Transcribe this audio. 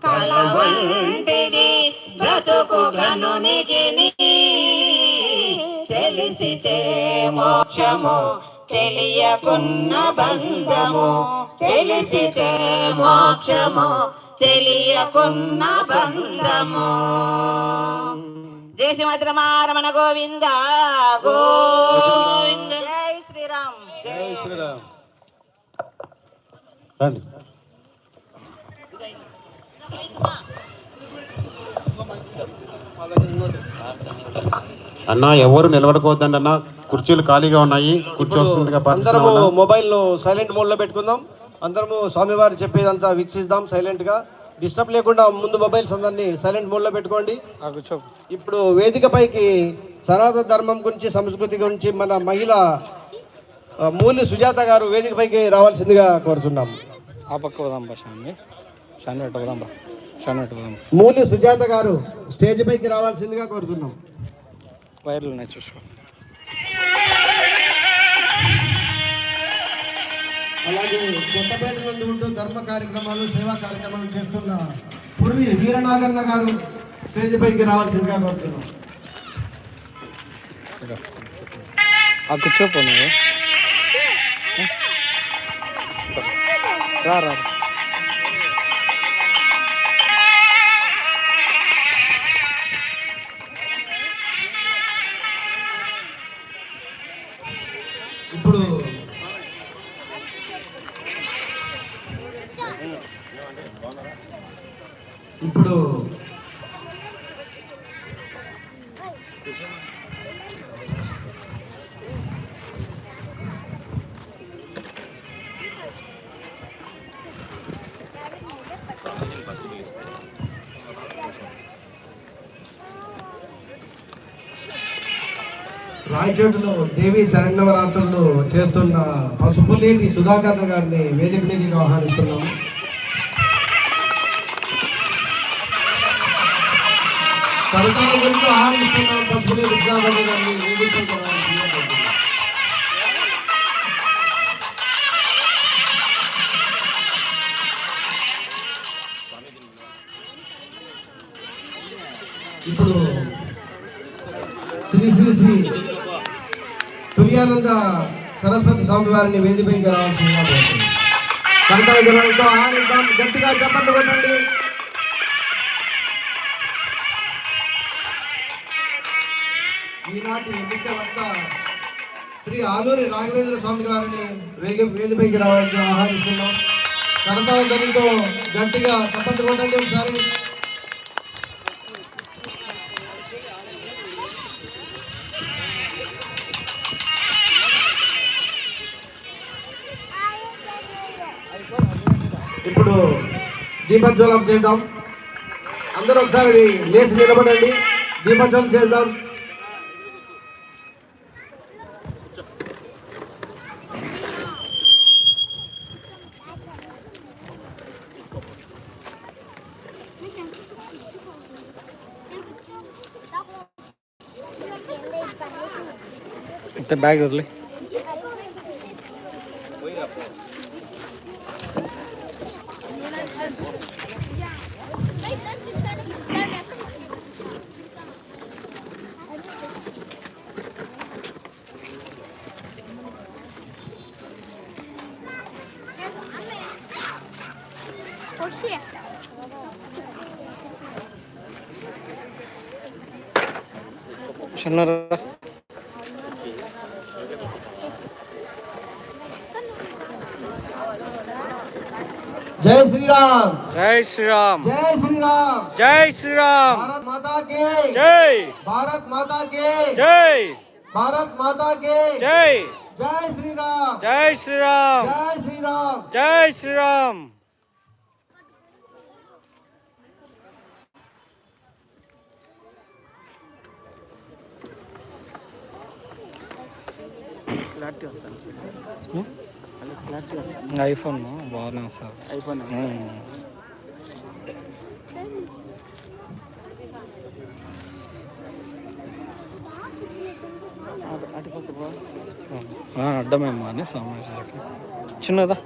కలవంటిది బ్రతుకు గనునికి తెలిసితే మోక్షము తెలియకున్న బంధము తెలిసితే మోక్షము తెలియకున్న బంధము. జయ శ్రీమతి రమణ గోవింద గోవింద. జై శ్రీరామ్. జై శ్రీరామ్. రండి. అన్న ఎవరు నిలబడుకోవద్దండి అన్న, కుర్చీలు ఖాళీగా ఉన్నాయి. కుర్చీ వస్తుంది. అందరము మొబైల్ సైలెంట్ మోడ్ లో పెట్టుకుందాం. అందరము స్వామివారు చెప్పేదంతా వీక్షిద్దాం సైలెంట్ గా, డిస్టర్బ్ లేకుండా. ముందు మొబైల్స్ అందరినీ సైలెంట్ మోడ్ లో పెట్టుకోండి. ఇప్పుడు వేదిక పైకి సనాతన ధర్మం గురించి, సంస్కృతి గురించి మన మహిళ మూలి సుజాత గారు వేదిక పైకి రావాల్సిందిగా కోరుతున్నాం. మూలి సుజాత గారు స్టేజ్ పైకి రావాల్సిందిగా కోరుతున్నాం. వైర్లు చూసుకో. అలాగే కొత్తపేట నందు ఉంటూ ధర్మ కార్యక్రమాలు, సేవా కార్యక్రమాలు చేస్తున్న పూర్వి వీరనాగన్న గారు స్టేజ్ పైకి రావాల్సిందిగా కోరుతున్నాం. కూర్చోపో నువ్వు. రా రా. ఇప్పుడు ఇప్పుడు రాయచోటులో దేవి శరణవరాత్రులు చేస్తున్న పసుపులేటి సుధాకర్ గారిని వేదిక మీదకి ఆహ్వానిస్తున్నాము. కవితల గురించి ఆహ్వానిస్తున్నాం. పసుపులేటి సుధాకర్ గారిని వేదికపైకి రావాల్సిందిగా. ఇప్పుడు శ్రీ శ్రీ శ్రీ తుర్యానంద సరస్వతి స్వామి వారిని వేదికపైకి రావాల్సిందిగా కోరుతున్నాం. కవితల గురువులతో ఆనందం. గట్టిగా చప్పట్లు కొట్టండి. ఈనాటి ఎన్నిక వద్ద శ్రీ ఆలూరి రాఘవేంద్ర స్వామి వారిని వేదికపైకి రావాలని ఆహ్వానిస్తున్నాం. కరతాళ ధ్వనితో గట్టిగా చప్పట్లు కొట్టండి ఒకసారి. ఇప్పుడు దీపోత్సవం చేద్దాం. అందరూ ఒకసారి లేచి నిలబడండి. దీపోత్సవం చేద్దాం. బ్యాగ్ వదిలే. చిన్నరా. జై శ్రీరామ్. జై శ్రీరామ్. జై శ్రీరామ్. జై శ్రీరామ్. భారత్ మాతా కి జై. భారత్ మాతా కి జై. భారత్ మాతా కి జై. జై శ్రీరామ్. జై శ్రీరామ్. జై శ్రీరామ్. జై శ్రీరామ్. ఐఫోన్ బాగానే వస్తుంది. ఐఫోన్ అడ్డమేమో అని సమాచారం చిన్నదా.